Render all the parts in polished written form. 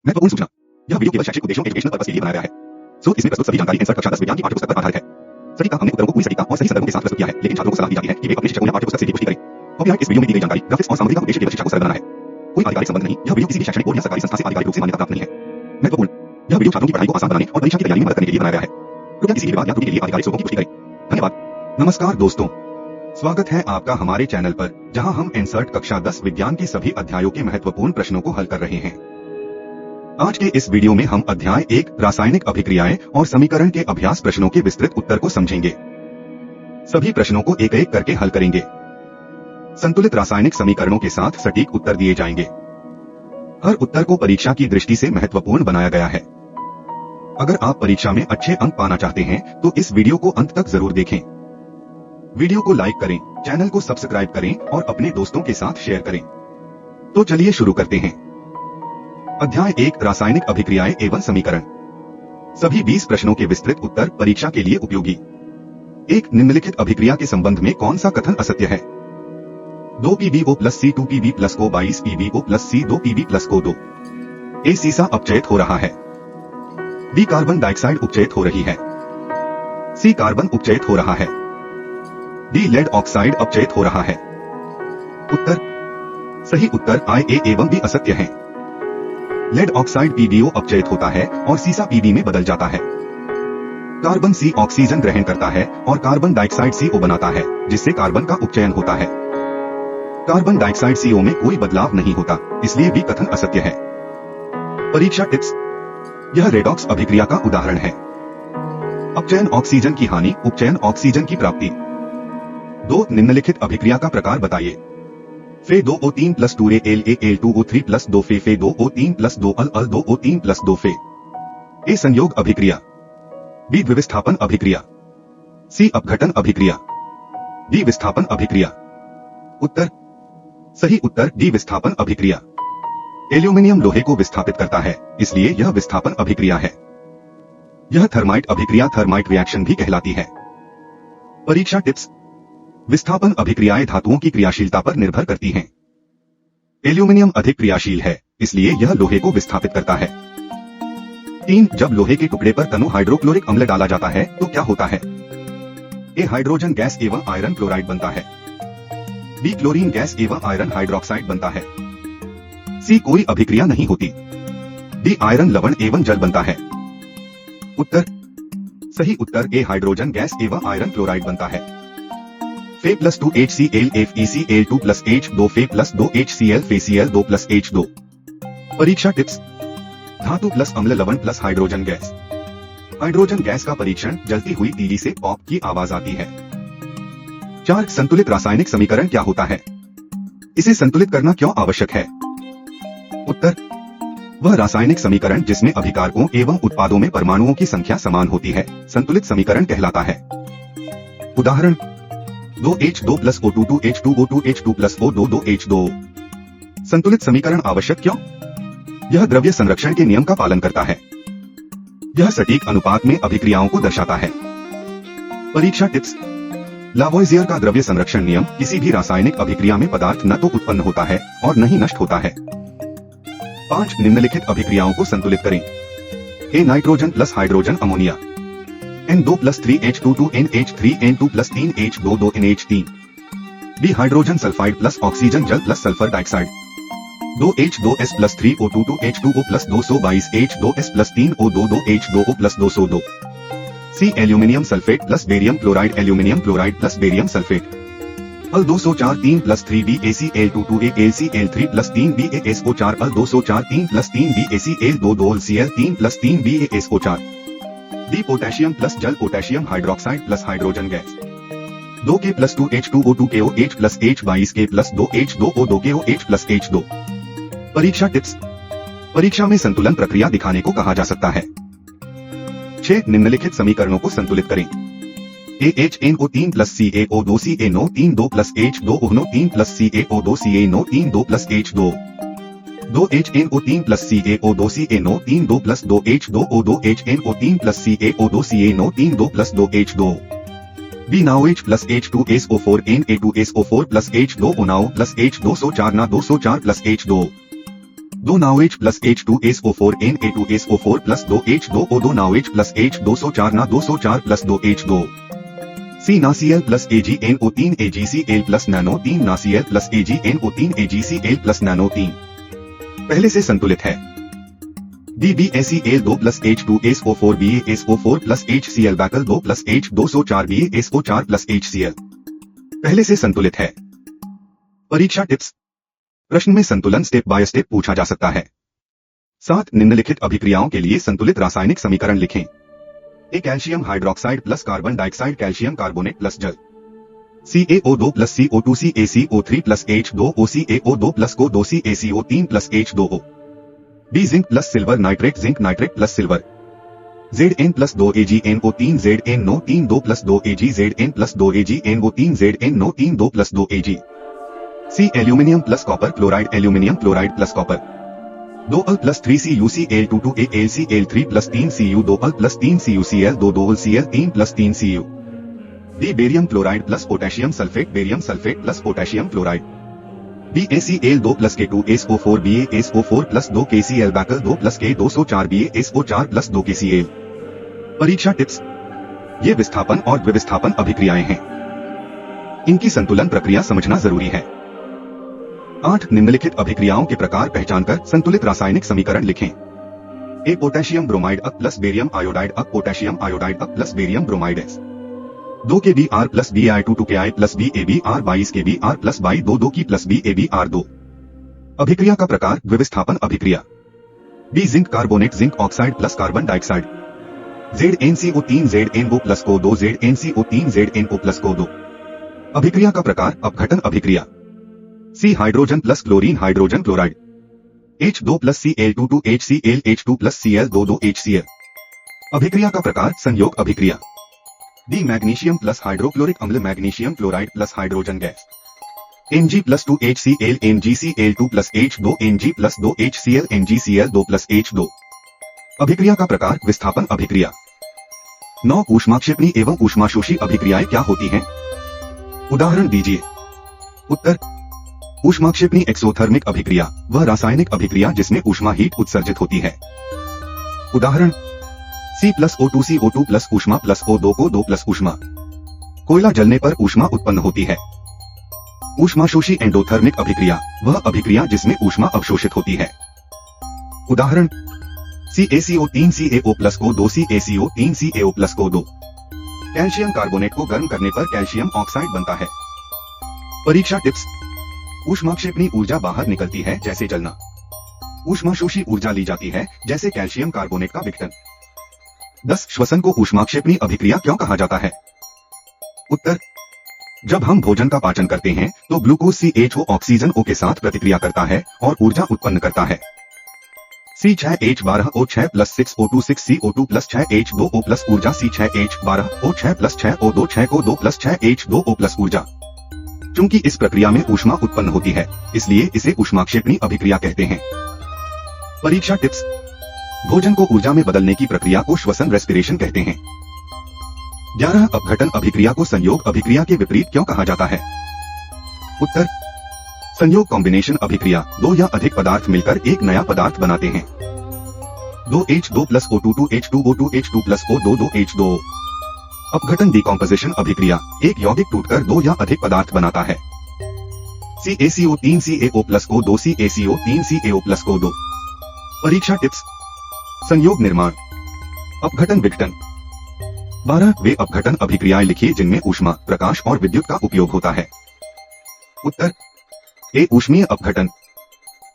महत्वपूर्ण सूचना, यह वीडियो केवल शैक्षिक उद्देश्यों एजुकेशनल पर्पस के लिए बनाया गया है। स्रोत इसमें प्रस्तुत सभी जानकारी एंसर्ट कक्षा 10 विज्ञान की पाठ्यपुस्तक पर आधारित है। सटीकता हमने उत्तरों को पूरी सटीकता और सही संदर्भों के साथ प्रस्तुत किया है, लेकिन छात्रों को सलाह दी जाती है कि वे अपने शिक्षकों या पाठ्यपुस्तक से भी पुष्टि करें। कॉपीराइट इस वीडियो में दी गई जानकारी, ग्राफिक्स और सामग्री का उद्देश्य केवल शिक्षा को सरल बनाना है। कोई आधिकारिक संबंध नहीं, यह वीडियो किसी भी शैक्षणिक बोर्ड या सरकारी संस्था से आधिकारिक रूप से मान्यता प्राप्त नहीं है। महत्वपूर्ण, यह वीडियो छात्रों की पढ़ाई को आसान बनाने और परीक्षा की तैयारी में मदद करने के लिए बनाया गया है। कृपया किसी भी विवाद या त्रुटि के लिए आधिकारिक स्रोतों की पुष्टि करें। धन्यवाद। नमस्कार दोस्तों, स्वागत है आपका हमारे चैनल पर, जहां हम एंसर्ट कक्षा 10 विज्ञान के सभी अध्यायों के महत्वपूर्ण प्रश्नों को हल कर रहे हैं। आज के इस वीडियो में हम अध्याय 1 रासायनिक अभिक्रियाएं और समीकरण के अभ्यास प्रश्नों के विस्तृत उत्तर को समझेंगे। सभी प्रश्नों को एक एक करके हल करेंगे। संतुलित रासायनिक समीकरणों के साथ सटीक उत्तर दिए जाएंगे। हर उत्तर को परीक्षा की दृष्टि से महत्वपूर्ण बनाया गया है। अगर आप परीक्षा में अच्छे अंक पाना चाहते हैं तो इस वीडियो को अंत तक जरूर देखें। वीडियो को लाइक करें, चैनल को सब्सक्राइब करें और अपने दोस्तों के साथ शेयर करें। तो चलिए शुरू करते हैं। अध्याय 1 रासायनिक अभिक्रियाएं एवं समीकरण। सभी 20 प्रश्नों के विस्तृत उत्तर परीक्षा के लिए उपयोगी। एक निम्नलिखित अभिक्रिया के संबंध में कौन सा कथन असत्य है? 2PbO + C2Pb + को 22PbO + C2Pb + को 2। ए सीसा अपचयित हो रहा है। बी कार्बन डाइऑक्साइड उपचयित हो रही है। सी कार्बन उपचयित हो रहा है। डी लेड ऑक्साइड अपचयित हो रहा है। उत्तर सही उत्तर IA एवं B असत्य हैं। लेड ऑक्साइड PbO अपचयित होता है और सीसा Pb में बदल जाता है। कार्बन C ऑक्सीजन ग्रहण करता है और कार्बन डाइऑक्साइड CO बनाता है, जिससे कार्बन का उपचयन होता है। कार्बन डाइऑक्साइड CO में कोई बदलाव नहीं होता, इसलिए B कथन असत्य है। परीक्षा टिप्स, यह रेडॉक्स अभिक्रिया का उदाहरण है। अपचयन ऑक्सीजन की हानि, उपचयन ऑक्सीजन की प्राप्ति। 2 निम्नलिखित अभिक्रिया का प्रकार बताइए। Fe2O3 + 2AlAl2O3 + 2 Fe2O3 + 2 Al2O3 + 2 Fe। ए संयोग अभिक्रिया। बी द्विविस्थापन अभिक्रिया। सी अपघटन अभिक्रिया। डी विस्थापन अभिक्रिया। उत्तर सही उत्तर डी विस्थापन अभिक्रिया। एल्यूमीनियम लोहे को विस्थापित करता है, इसलिए यह विस्थापन अभिक्रिया है। यह थर्माइट अभिक्रिया थर्माइट रिएक्शन भी कहलाती है। परीक्षा टिप्स, विस्थापन अभिक्रियाएं धातुओं की क्रियाशीलता पर निर्भर करती हैं। एल्यूमीनियम अधिक क्रियाशील है, इसलिए यह लोहे को विस्थापित करता है। 3 जब लोहे के टुकड़े पर तनु हाइड्रोक्लोरिक अम्ल डाला जाता है तो क्या होता है? ए हाइड्रोजन गैस एवं आयरन क्लोराइड बनता है। बी क्लोरीन गैस एवं आयरन हाइड्रोक्साइड बनता है। सी कोई अभिक्रिया नहीं होती। डी आयरन लवण एवं जल बनता है। उत्तर सही उत्तर ए हाइड्रोजन गैस एवं आयरन क्लोराइड बनता है। Fe + 2HCl FeCl2 + H2 Fe + 2HCl FeCl2 + H2। परीक्षा टिप्स, धातु प्लस अम्ल लवण plus hydrogen gas. Hydrogen gas का परीक्षण, जलती हुई तीली से पॉप की आवाज आती है। 4 संतुलित रासायनिक समीकरण क्या होता है? इसे संतुलित करना क्यों आवश्यक है? उत्तर वह रासायनिक समीकरण जिसमें अभिकारकों एवं उत्पादों में परमाणुओं की संख्या समान होती है, संतुलित समीकरण कहलाता है। उदाहरण 2H2 + O2 2H2O2 H2 + O2 2H2। संतुलित समीकरण आवश्यक क्यों? यह द्रव्य संरक्षण के नियम का पालन करता है। यह सटीक अनुपात में अभिक्रियाओं को दर्शाता है। परीक्षा टिप्स, लावोइजियर का द्रव्य संरक्षण नियम, किसी भी रासायनिक अभिक्रिया में पदार्थ न तो उत्पन्न होता है और न ही नष्ट होता है। 5 निम्नलिखित अभिक्रियाओं को संतुलित करें। A nitrogen + hydrogen ammonia. N2 + 3H2 NH3 N2 + 3H2 2NH3। B hydrogen sulphide + oxygen जल + sulphur dioxide. 2H2S + 3O2 2H2O + 222H2S + 3O2 2H2O + 202। C aluminium sulphate + barium chloride aluminium chloride + barium sulphate. Al 204 3 + 3BaCl2 2AlCl3 + 3BaSO4 Al 204 3 + 3BaCl2 2AlCl3 + 3BaSO4। D potassium + जल potassium hydroxide + hydrogen gas. 2K + 2H2O2 KOH + H22K + 2H2O 2KOH + H2। परीक्षा tips, परीक्षा में संतुलन प्रक्रिया दिखाने को कहा जा सकता है। 6 निम्नलिखित समीकरणों को संतुलित करें। AHNO3 + CaO2 CaNO3 2 + H2O3 + CaO2 CaNO3 2 + H2। 2HNO3 + CaO2 CaNO3 2 + 2H2O 2HNO3 + CaO2 CaNO3 2 + 2H2। B NaOH + H2SO4 Na2SO4 + H2O NaO + H2SO4 Na2SO4 + H2। 2 NaOH plus H2SO4 Na2SO4 plus 2H2O 2 NaOH plus H204 Na204 plus 2H2 C NaCl plus AgNO3 AgCl plus nano 3 NaCl plus AgNO3 AgCl plus nano 3 पहले से संतुलित है। BaCl2 plus H2SO4 BaSO4 plus HCl Bacl 2 plus H204 BaSO4 plus HCl पहले से संतुलित है। परीक्षा tips. प्रश्न में संतुलन स्टेप बाय स्टेप पूछा जा सकता है। 7 निम्नलिखित अभिक्रियाओं के लिए संतुलित रासायनिक समीकरण लिखें। ए calcium hydroxide plus carbon dioxide calcium carbonate plus जल CaO2 plus CO2 CaCO3 plus H2O CaO2 plus CO2 CaCO3 plus H2O B zinc plus silver nitrate zinc nitrate plus silver Zn plus 2 AgNO3 ZnO3 2 plus 2 Ag Zn plus 2 AgNO3 ZnO3 2 plus 2 Ag C aluminium plus copper chloride aluminium chloride plus copper 2Al plus 3CuCl2 2AlCl3 plus 3Cu 2Al plus 3CuCl 2 2AlCl3 plus 3Cu D barium chloride plus potassium sulphate barium sulphate plus potassium chloride BaCl2 plus K2SO4 BaSO4 plus 2 KCl Bacl 2 plus K204 BaSO4 plus 2 KCl परीक्षा tips. ये विस्थापन और द्विविस्थापन अभिक्रियाएं हैं। इनकी संतुलन प्रक्रिया समझना जरूरी है। 8 निम्नलिखित अभिक्रियाओं के प्रकार पहचानकर संतुलित रासायनिक समीकरण लिखें। ए पोटेशियम ब्रोमाइड अ प्लस बेरियम आयोडाइड अ पोटेशियम आयोडाइड अ प्लस बेरियम ब्रोमाइड एस 2 KBr plus Bi2 2Ki plus BaBr 22 KBr plus बाई 2 2 की प्लस BaBr 2 अभिक्रिया का प्रकार द्विविस्थापन अभिक्रिया। B zinc carbonate zinc oxide plus carbon dioxide ZnCO3 ZnO plus CO2 ZnCO3 ZnO plus CO2 अभिक्रिया का प्रकार अपघटन अभिक्रिया। C hydrogen plus chlorine hydrogen chloride H2 plus Cl2 2 HCl H2 plus Cl 2 2 HCl अभिक्रिया का प्रकार संयोग अभिक्रिया। D मैग्नीशियम प्लस हाइड्रोक्लोरिक अम्ल magnesium chloride plus hydrogen gas Mg plus 2 HCl MgCl2 plus H2 Mg plus 2 HCl MgCl 2 plus H2 अभिक्रिया का प्रकार विस्थापन अभिक्रिया। 9 ऊष्माक्षेपणी एवं ऊष्माशोषी अभिक्रियाएं क्या होती हैं? उदाहरण दीजिए। उत्तर ऊष्माक्षेपणी एक्सोथर्मिक अभिक्रिया वह रासायनिक अभिक्रिया जिसमें ऊष्मा हीट उत्सर्जित होती है। उदाहरण C plus O2 CO2 plus ऊष्मा प्लस O2 को 2 प्लस ऊष्मा कोयला जलने पर ऊष्मा उत्पन्न होती है। ऊष्माशोषी एंडोथर्मिक अभिक्रिया वह अभिक्रिया जिसमें ऊष्मा अवशोषित होती है। उदाहरण CaCO3 CaO plus O2 CaCO3 CaO plus O2 calcium carbonate को गर्म करने पर कैल्शियम ऑक्साइड बनता है। परीक्षा टिप्स। ऊष्माक्षेपणी ऊर्जा बाहर निकलती है जैसे जलना। ऊष्माशोषी ऊर्जा ली जाती है जैसे कैल्शियम कार्बोनेट का विघटन। 10 श्वसन को ऊष्माक्षेपणी अभिक्रिया क्यों कहा जाता है? उत्तर जब हम भोजन का पाचन करते हैं तो ग्लूकोज CHO ऑक्सीजन O के साथ प्रतिक्रिया करता है और ऊर्जा उत्पन्न करता है। C6H12O6 plus 6O2 6CO2 plus 6H2O plus ऊर्जा C6H12O6 plus 6O2 6O2 plus 6H2O plus ऊर्जा। चूंकि इस प्रक्रिया में ऊष्मा उत्पन्न होती है इसलिए इसे ऊष्माक्षेपणी अभिक्रिया कहते हैं। परीक्षा टिप्स। भोजन को ऊर्जा में बदलने की प्रक्रिया को श्वसन रेस्पिरेशन कहते हैं। 11 अपघटन अभिक्रिया को संयोग अभिक्रिया के विपरीत क्यों कहा जाता है? उत्तर संयोग कॉम्बिनेशन अभिक्रिया 2 या अधिक पदार्थ मिलकर एक नया पदार्थ बनाते हैं। 2H2 plus O2 2H2O 2H2 plus O2 2H2O अपघटन डिकॉम्पोजिशन अभिक्रिया एक यौगिक टूटकर 2 या अधिक पदार्थ बनाता है। CaCO3 CaO plus O2 CaCO3 CaO plus O2 परीक्षा टिप्स। संयोग निर्माण अपघटन विघटन 12 वे अपघटन अभिक्रियाएं लिखिए जिनमें ऊष्मा प्रकाश और विद्युत का उपयोग होता है। उत्तर ए ऊष्मीय अपघटन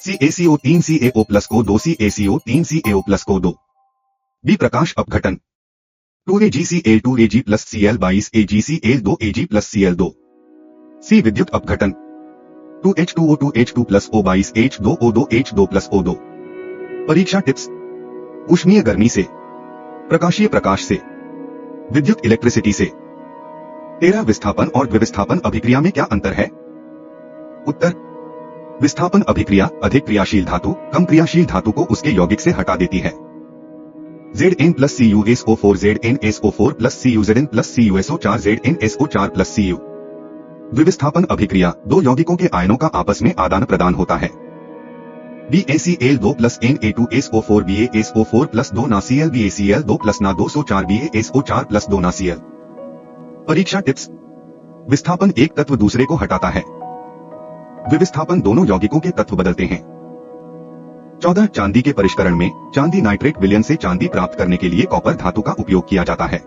CaCO3 CaO plus O2 CaCO3 CaO plus O2 B प्रकाश अपघटन 2AgCl 2Ag plus Cl 22 AgCl 2 Ag plus Cl 2 C विद्युत अपघटन 2H2O 2H2 plus O 22 H2O 2 H2 plus O2 परीक्षा टिप्स। ऊष्मीय गर्मी से प्रकाशीय प्रकाश से विद्युत इलेक्ट्रिसिटी से 13 विस्थापन और द्विविस्थापन अभिक्रिया में क्या अंतर है? उत्तर विस्थापन अभिक्रिया अधिक क्रियाशील धातु कम क्रियाशील धातु को उसके यौगिक से हटा देती है। Zn plus CuSO4 ZnSO4 plus CuZn plus CuSO4 ZnSO4 plus Cu द्विविस्थापन अभिक्रिया 2 यौगिकों के आयनों का आपस में आदान प्रदान होता है। BaCl2 plus Na2SO4 BaSO4 plus 2 NaCl BaCl2 plus ना 204 BaSO4 प्लस 2 NaCl। परीक्षा टिप्स। विस्थापन एक तत्व दूसरे को हटाता है। विविस्थापन दोनों यौगिकों के तत्व बदलते हैं। 14 चांदी के परिष्करण में चांदी नाइट्रेट विलयन से चांदी प्राप्त करने के लिए कॉपर धातु का उपयोग किया जाता है।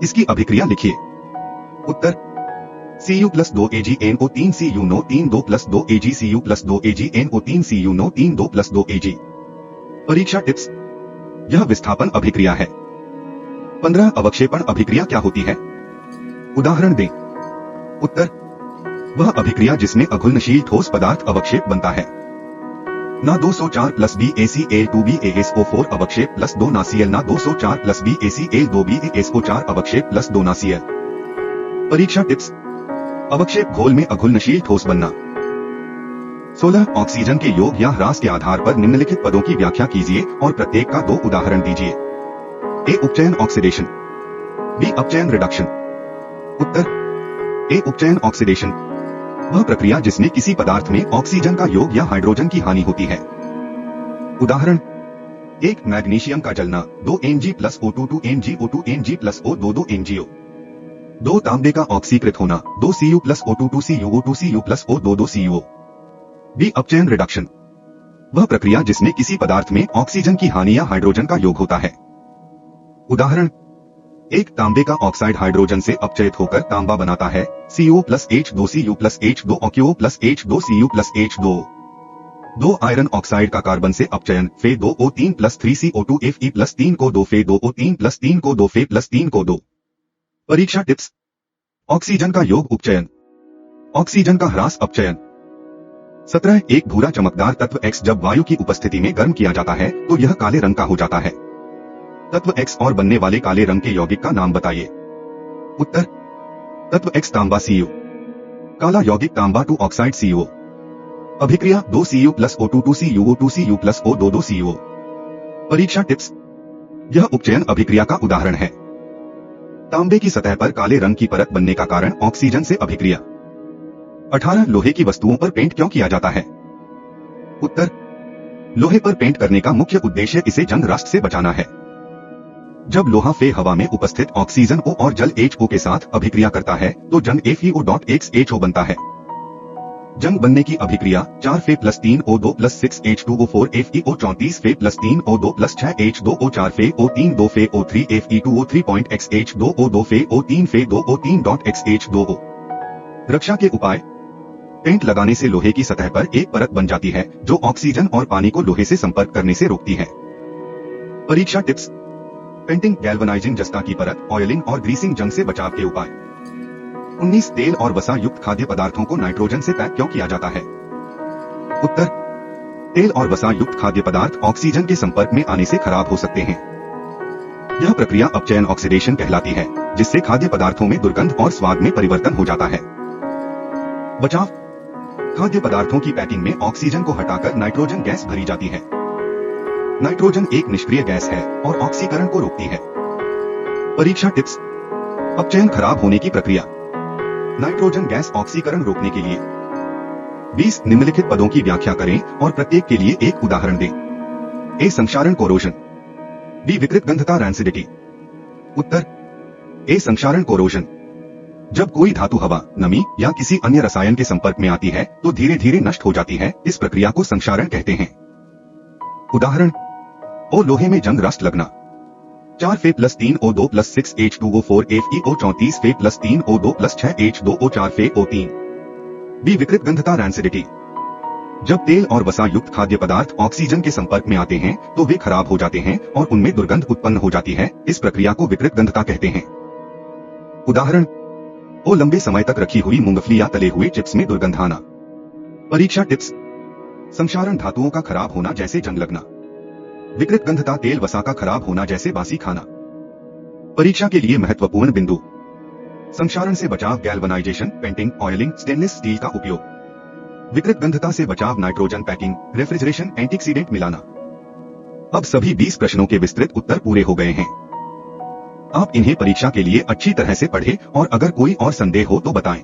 इसकी अभिक्रिया लिखिए। उत्तर Cu plus 2 AgNO3 CuNO3 2 plus 2 AgCu plus 2 AgNO3 CuNO3 2 plus 2 Ag। परीक्षा टिप्स। यह विस्थापन अभिक्रिया है। 15 अवक्षेपण अभिक्रिया क्या होती है? उदाहरण दें। उत्तर वह अभिक्रिया जिसमें अघुलनशील ठोस पदार्थ अवक्षेप बनता है। ना 204 प्लस BaCl2 BaSO4 अवक्षेप प्लस 2 NaCl ना 204 प्लस BaCl2 BaSO4 अवक्षेप प्लस 2 NaCl। परीक्षा टिप्स। अवक्षेप घोल में अघुलनशील ठोस बनना। 16 ऑक्सीजन के योग या ह्रास के आधार पर निम्नलिखित पदों की व्याख्या कीजिए और प्रत्येक का 2 उदाहरण दीजिए। ए उपचयन ऑक्सीडेशन, बी अपचयन रिडक्शन। उत्तर ए उपचयन ऑक्सीडेशन वह प्रक्रिया जिसमें किसी पदार्थ में ऑक्सीजन का योग या हाइड्रोजन की हानि होती है। उदाहरण 1 मैग्नीशियम का जलना 2 Mg plus O2 2 Mg O2 Mg plus O 2 2 MgO। 2 तांबे का ऑक्सीकृत होना 2 Cu plus O2 2 Cu O2 Cu plus O 2 2 Cuo। B अपचयन रिडक्शन वह प्रक्रिया जिसमें किसी पदार्थ में ऑक्सीजन की हानि या हाइड्रोजन का योग होता है। उदाहरण 1 तांबे का ऑक्साइड हाइड्रोजन से अपचयित होकर तांबा बनाता है CO plus H2Cu plus H2OCO plus H2Cu plus H2O। 2 iron oxide का कार्बन से अपचयन Fe2O3 plus 3CO2 Fe plus 3 को 2 Fe2O3 प्लस 3 को 2 Fe प्लस 3 को 2। परीक्षा टिप्स। ऑक्सीजन का योग उपचयन, ऑक्सीजन का ह्रास अपचयन। 17 एक भूरा चमकदार तत्व X जब वायु की उपस्थिति में गर्म किया जाता है तो यह काले रंग का हो जाता है। तत्व X और बनने वाले काले रंग के यौगिक का नाम बताइए। उत्तर तत्व X तांबा Cu, काला यौगिक तांबा 2 ऑक्साइड CO। अभिक्रिया 2 Cu plus O2 2 Cu O2 Cu plus O 2 2 Cuo। परीक्षा टिप्स। यह उपचयन अभिक्रिया का उदाहरण है। तांबे की सतह पर काले रंग की परत बनने का कारण ऑक्सीजन से अभिक्रिया। 18 लोहे की वस्तुओं पर पेंट क्यों किया जाता है? उत्तर लोहे पर पेंट करने का मुख्य उद्देश्य इसे जंग राष्ट्र से बचाना है। जब लोहा Fe हवा में उपस्थित ऑक्सीजन O और जल HO के साथ अभिक्रिया करता है तो जंग FeO.XHO बनता है। जंग बनने की अभिक्रिया 4 Fe plus 3 O2 plus 6 H2O4 FeO 34 Fe plus 3 O2 plus 6 H2O 4 Fe O3 2 Fe O3 Fe2O3.XH2O 2 Fe O3 Fe2O3.XH2O। रक्षा के उपाय। पेंट लगाने से लोहे की सतह पर एक परत बन जाती है जो ऑक्सीजन और पानी को लोहे से संपर्क करने से रोकती है। परीक्षा टिप्स। पेंटिंग गैल्वनाइजिंग जस्ता की परत, ऑयलिंग और ग्रीसिंग जंग से बचाव के उपाय। 19 तेल और वसा युक्त खाद्य पदार्थों को नाइट्रोजन से पैक क्यों किया जाता है? उत्तर तेल और वसा युक्त खाद्य पदार्थ ऑक्सीजन के संपर्क में आने से खराब हो सकते हैं। यह प्रक्रिया अपचयन ऑक्सीडेशन कहलाती है जिससे खाद्य पदार्थों में दुर्गंध और स्वाद में परिवर्तन हो जाता है। बचाव। खाद्य पदार्थों की पैकिंग में ऑक्सीजन को हटाकर नाइट्रोजन गैस भरी जाती है। नाइट्रोजन एक निष्क्रिय गैस है और ऑक्सीकरण को रोकती है। परीक्षा टिप्स। अपचयन खराब होने की प्रक्रिया। नाइट्रोजन गैस ऑक्सीकरण रोकने के लिए 20 निम्नलिखित पदों की व्याख्या करें और प्रत्येक के लिए एक उदाहरण दें। ए संक्षारण कोरोजन, बी विकृत गंधता रैंसिडिटी। उत्तर ए संक्षारण कोरोजन जब कोई धातु हवा, नमी या किसी अन्य रसायन के संपर्क में आती है तो धीरे धीरे नष्ट हो जाती है। इस प्रक्रिया को संक्षारण कहते हैं। उदाहरण ओ लोहे में जंग रस्ट लगना 4 Fe plus 3 O2 plus 6 H2O4 FeO 34 Fe plus 3 O2 plus 6 H2O 4 Fe O3। B विकृत गंधता रैंसिडिटी जब तेल और वसा युक्त खाद्य पदार्थ ऑक्सीजन के संपर्क में आते हैं तो वे खराब हो जाते हैं और उनमें दुर्गंध उत्पन्न हो जाती है। इस प्रक्रिया को विकृत गंधता कहते हैं। उदाहरण ओ लंबे समय तक रखी हुई मूंगफली या तले हुए चिप्स में दुर्गंध आना। परीक्षा टिप्स। संक्षारण धातुओं का खराब होना जैसे जंग लगना। विकृत गंधता तेल वसा का खराब होना जैसे बासी खाना। परीक्षा के लिए महत्वपूर्ण बिंदु। संक्षारण से बचाव galvanization, painting, oiling, stainless steel का उपयोग। विकृत गंधता से बचाव नाइट्रोजन पैकिंग, रेफ्रिजरेशन, एंटीऑक्सीडेंट मिलाना। अब सभी 20 प्रश्नों के विस्तृत उत्तर पूरे हो गए हैं। आप इन्हें परीक्षा के लिए अच्छी तरह से पढ़ें और अगर कोई और संदेह हो तो बताएं।